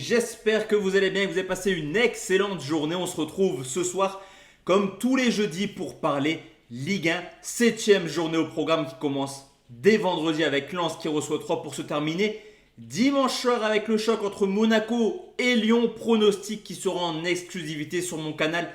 j'espère que vous allez bien, que vous avez passé une excellente journée. On se retrouve ce soir comme tous les jeudis pour parler Ligue 1, 7ème journée au programme qui commence dès vendredi avec Lens qui reçoit 3 pour se terminer dimanche soir avec le choc entre Monaco et Lyon. Pronostic qui sera en exclusivité sur mon canal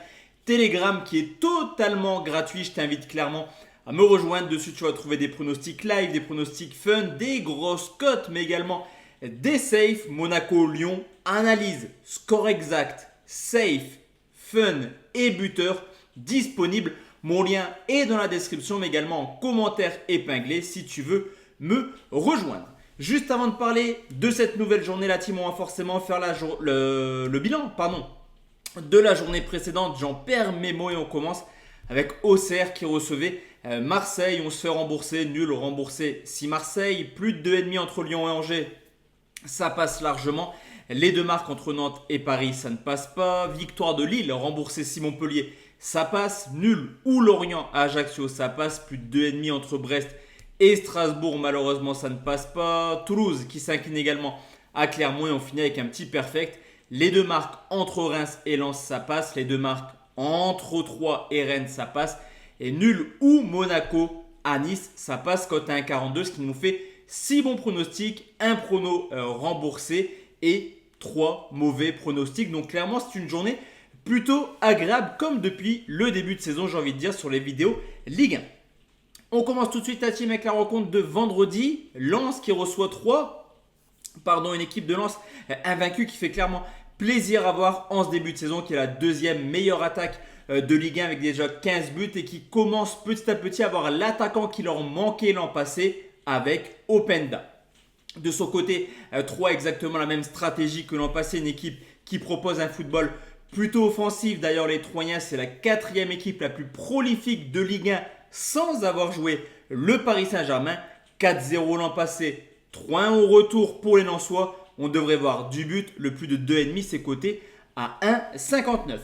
Telegram qui est totalement gratuit. Je t'invite clairement à me rejoindre. Dessus, tu vas trouver des pronostics live, des pronostics fun, des grosses cotes, mais également des safes. Monaco, Lyon, analyse, score exact, safe, fun et buteur disponible. Mon lien est dans la description, mais également en commentaire épinglé si tu veux me rejoindre. Juste avant de parler de cette nouvelle journée, la team, on va forcément faire le bilan de la journée précédente. J'en perds mes mots et on commence avec Auxerre qui recevait Marseille. On se fait rembourser, nul remboursé si Marseille. Plus de 2,5 entre Lyon et Angers, ça passe largement. Les deux marques entre Nantes et Paris, ça ne passe pas. Victoire de Lille, remboursé si Montpellier, ça passe. Nul ou Lorient à Ajaccio, ça passe. Plus de 2,5 entre Brest et Strasbourg, malheureusement, ça ne passe pas. Toulouse qui s'incline également à Clermont et on finit avec un petit perfect. Les deux marques entre Reims et Lens, ça passe. Les deux marques entre Troyes et Rennes, ça passe. Et nul ou Monaco à Nice, ça passe. Cote à 1,42, ce qui nous fait 6 bons pronostics, un prono remboursé et 3 mauvais pronostics. Donc clairement, c'est une journée plutôt agréable comme depuis le début de saison, j'ai envie de dire, sur les vidéos Ligue 1. On commence tout de suite la team avec la rencontre de vendredi. Lens qui reçoit une équipe de Lens invaincue qui fait clairement plaisir à voir en ce début de saison, qui est la deuxième meilleure attaque de Ligue 1 avec déjà 15 buts et qui commence petit à petit à avoir l'attaquant qui leur manquait l'an passé avec Openda. De son côté, Troyes exactement la même stratégie que l'an passé, une équipe qui propose un football plutôt offensif. D'ailleurs, les Troyens, c'est la 4e équipe la plus prolifique de Ligue 1 sans avoir joué le Paris Saint-Germain. 4-0 l'an passé, 3-1 au retour pour les Lensois. On devrait voir du but, le plus de 2,5, c'est coté à 1,59.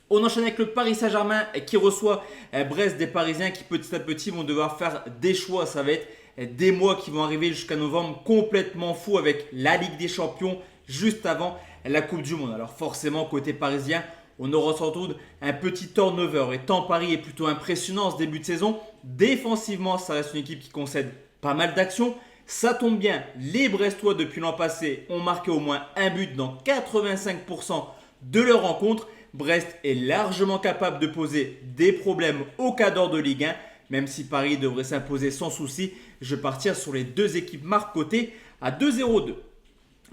On enchaîne avec le Paris Saint-Germain qui reçoit Brest, des Parisiens qui petit à petit vont devoir faire des choix. Ça va être des mois qui vont arriver jusqu'à novembre complètement fous avec la Ligue des Champions juste avant la Coupe du Monde. Alors forcément, côté parisien, on aura sans doute un petit turnover. Et tant Paris est plutôt impressionnant en ce début de saison, défensivement, ça reste une équipe qui concède pas mal d'actions. Ça tombe bien, les Brestois depuis l'an passé ont marqué au moins un but dans 85% de leurs rencontres. Brest est largement capable de poser des problèmes au cadre de Ligue 1, même si Paris devrait s'imposer sans souci. Je vais partir sur les deux équipes marques cotées à 2,02.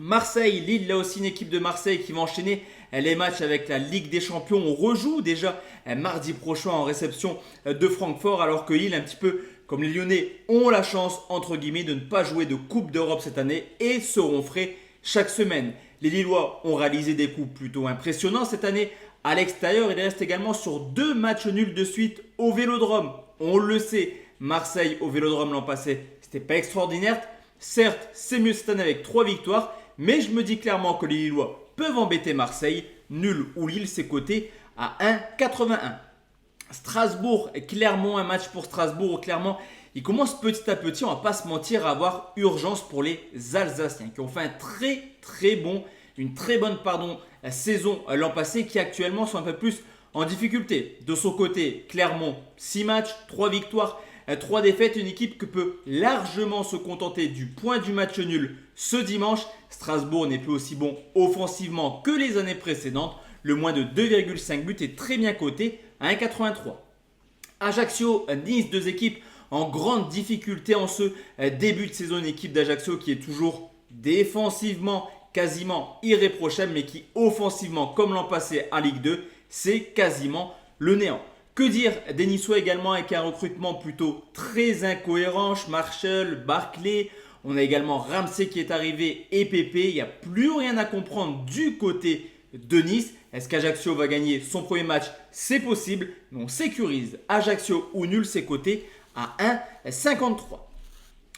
Marseille, Lille, là aussi une équipe de Marseille qui va enchaîner les matchs avec la Ligue des Champions. On rejoue déjà mardi prochain en réception de Francfort, alors que Lille, un petit peu comme les Lyonnais, ont la chance entre guillemets de ne pas jouer de Coupe d'Europe cette année et seront frais chaque semaine. Les Lillois ont réalisé des coups plutôt impressionnants cette année à l'extérieur. Ils restent également sur 2 matchs nuls de suite au Vélodrome. On le sait, Marseille au Vélodrome l'an passé, c'était pas extraordinaire. Certes, c'est mieux cette année avec 3 victoires, mais je me dis clairement que les Lillois peuvent embêter Marseille. Nul ou Lille, c'est coté à 1,81. Strasbourg, clairement un match pour Strasbourg. Clairement, il commence petit à petit, on va pas se mentir, à avoir urgence pour les Alsaciens qui ont fait une très bonne saison l'an passé, qui actuellement sont un peu plus en difficulté. De son côté, Clermont, 6 matchs, 3 victoires, 3 défaites, une équipe qui peut largement se contenter du point du match nul ce dimanche. Strasbourg n'est plus aussi bon offensivement que les années précédentes. Le moins de 2,5 buts est très bien coté à 1,83. Ajaccio, Nice, deux équipes en grande difficulté en ce début de saison. Une équipe d'Ajaccio qui est toujours défensivement quasiment irréprochable, mais qui offensivement, comme l'an passé en Ligue 2, c'est quasiment le néant. Que dire des Niçois également avec un recrutement plutôt très incohérent. Marshall, Barclay, on a également Ramsey qui est arrivé et Pépé. Il n'y a plus rien à comprendre du côté de Nice. Est-ce qu'Ajaccio va gagner son premier match? C'est possible, mais on sécurise Ajaccio ou nul, c'est coté à 1,53.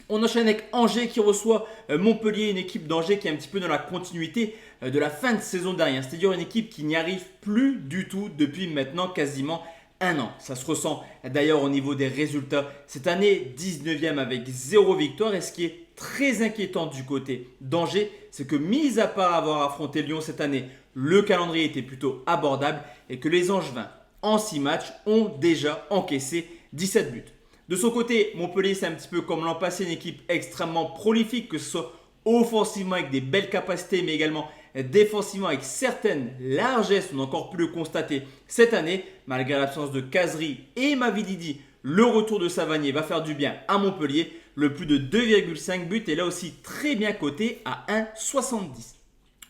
On enchaîne avec Angers qui reçoit Montpellier, une équipe d'Angers qui est un petit peu dans la continuité de la fin de saison dernière. C'est-à-dire une équipe qui n'y arrive plus du tout depuis maintenant quasiment un an. Ça se ressent d'ailleurs au niveau des résultats. Cette année, 19e avec 0 victoire. Et ce qui est très inquiétant du côté d'Angers, c'est que mis à part avoir affronté Lyon cette année, le calendrier était plutôt abordable et que les Angevins, en 6 matchs, ont déjà encaissé 17 buts. De son côté, Montpellier, c'est un petit peu comme l'an passé, une équipe extrêmement prolifique, que ce soit offensivement avec des belles capacités, mais également défensivement avec certaines largesses. On a encore pu le constater cette année, malgré l'absence de Kazri et Mavididi. Le retour de Savanier va faire du bien à Montpellier. Le plus de 2,5 buts est là aussi très bien coté à 1,70.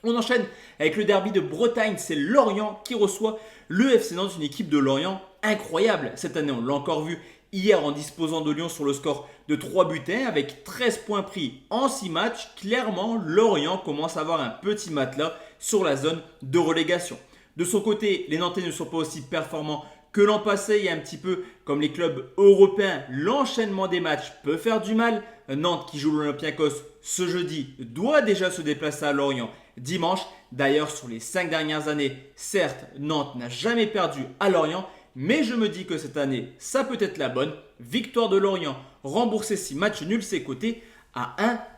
On enchaîne avec le derby de Bretagne. C'est Lorient qui reçoit le FC Nantes, une équipe de Lorient incroyable. Cette année, on l'a encore vu hier en disposant de Lyon sur le score de 3 buts 1 avec 13 points pris en 6 matchs. Clairement, Lorient commence à avoir un petit matelas sur la zone de relégation. De son côté, les Nantais ne sont pas aussi performants que l'an passé. Il y a un petit peu comme les clubs européens, l'enchaînement des matchs peut faire du mal. Nantes qui joue l'Olympiakos ce jeudi doit déjà se déplacer à Lorient dimanche. D'ailleurs, sur les 5 dernières années, certes, Nantes n'a jamais perdu à Lorient, mais je me dis que cette année, ça peut être la bonne. Victoire de Lorient, remboursé 6 matchs nuls, c'est coté à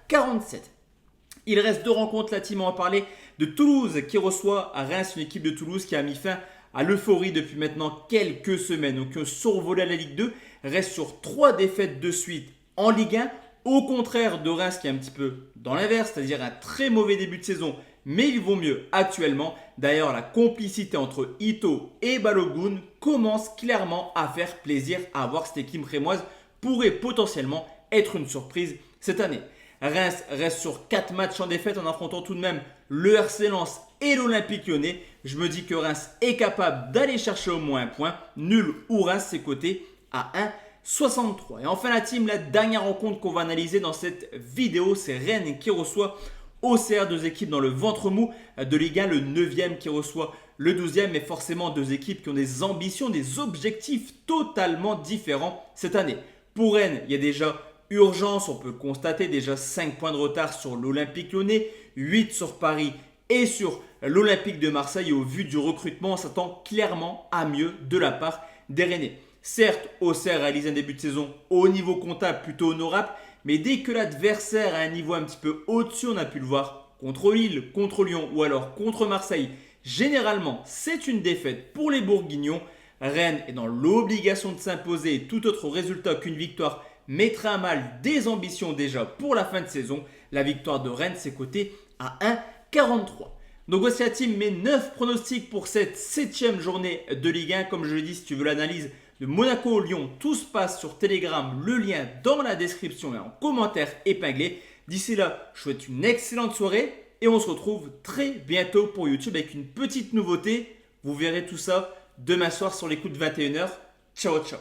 1,47. Il reste 2 rencontres, la team en parler, de Toulouse qui reçoit à Reims, une équipe de Toulouse qui a mis fin à l'euphorie depuis maintenant quelques semaines. Donc un survolé à la Ligue 2, reste sur 3 défaites de suite en Ligue 1. Au contraire de Reims qui est un petit peu dans l'inverse, c'est-à-dire un très mauvais début de saison, mais il vaut mieux actuellement. D'ailleurs, la complicité entre Ito et Balogun commence clairement à faire plaisir à voir. Cette équipe rémoise pourrait potentiellement être une surprise cette année. Reims reste sur 4 matchs en défaite en affrontant tout de même le RC Lens et l'Olympique Lyonnais. Je me dis que Reims est capable d'aller chercher au moins un point. Nul ou Reims, c'est coté à 1,63. Et enfin la team, la dernière rencontre qu'on va analyser dans cette vidéo, c'est Rennes qui reçoit Auxerre, 2 équipes dans le ventre mou de Ligue 1, le 9e qui reçoit le 12e, mais forcément 2 équipes qui ont des ambitions, des objectifs totalement différents cette année. Pour Rennes, il y a déjà urgence, on peut constater déjà 5 points de retard sur l'Olympique Lyonnais, 8 sur Paris et sur l'Olympique de Marseille. Et au vu du recrutement, on s'attend clairement à mieux de la part des Rennais. Certes, Auxerre réalise un début de saison au niveau comptable plutôt honorable, mais dès que l'adversaire a un niveau un petit peu au-dessus, on a pu le voir contre Lille, contre Lyon ou alors contre Marseille, généralement c'est une défaite pour les Bourguignons. Rennes est dans l'obligation de s'imposer et tout autre résultat qu'une victoire mettrait à mal des ambitions déjà pour la fin de saison. La victoire de Rennes c'est coté à 1,43. Donc voici la team, mes 9 pronostics pour cette 7e journée de Ligue 1. Comme je l'ai dit, si tu veux l'analyse de Monaco-Lyon, tout se passe sur Telegram, le lien dans la description et en commentaire épinglé. D'ici là, je souhaite une excellente soirée et on se retrouve très bientôt pour YouTube avec une petite nouveauté. Vous verrez tout ça demain soir sur les coups de 21h. Ciao, ciao.